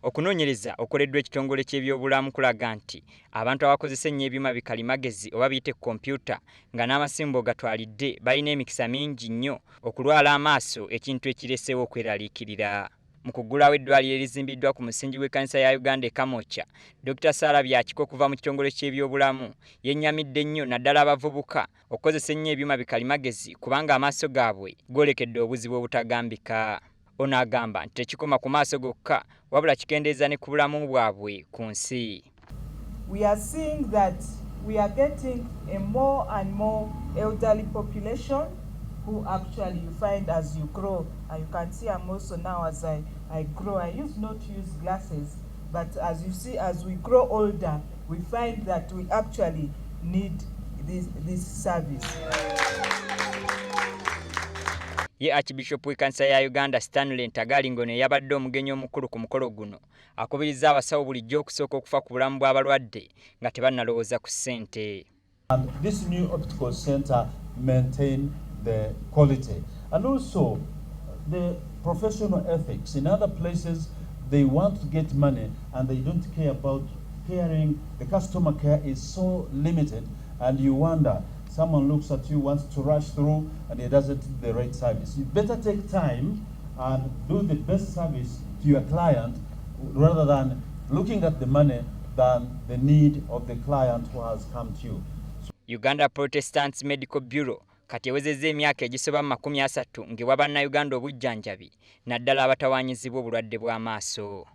Okunoonyereza okoleddwa ekitongole ky'ebyobulamu kulaga nti abantu abakozesa ennyo ebyuma bikalimagezi oba biyite kompyuta nga n'amasimbo gatwalidde balina emikisa mingi nnyo okulwala amaaso, ekintu ekireeseewo okweraliikirira. Mu kuggulawo eddwaliro erizimbiddwa ku musingi gw'ekkanisa ya Uganda e Kamwokya, Dr. Sarah Byakiko okuva mu kitongole ky'ebyobulamu yennyamidde nnyo naddala abavubuka okukozesa ennyo ebyuma bikalimagezi kubanga amaaso gaabwe goolekedde obuzibu obutagambika. Ono agamba nti tekikoma ku maaso gokka wabula kikendeeza ne ku bulamu bwabwe ku nsi. We are seeing that we are getting a more and more elderly population who actually you find as you grow, and you can see I'm also now as I grow, I used not to use glasses, but as you see, as we grow older, we find that we actually need this service. Ye Archbishop w'ekkanisa ya Uganda Stanley Ntagali ngono yabadde omugenyi omukulu ku mukolo guno akubiriza abasawo bulijjo okusooka okufa ku bulamu bw'abalwadde nga tebannalowooza ku ssente. This new optical center maintain the quality and also the professional ethics. In other places they want to get money and they don't care about caring. The customer care is so limited and you wonder, someone looks at you, wants to rush through, and he doesn't do the right service. You better take time and do the best service to your client rather than looking at the money than the need of the client who has come to you. Uganda Protestants Medical Bureau kati ewezezza emyaka egisoba mu 30 ng'ewa bannayuganda obujjanjabi naddala abatawaanyizibwa obulwadde bw'amaaso.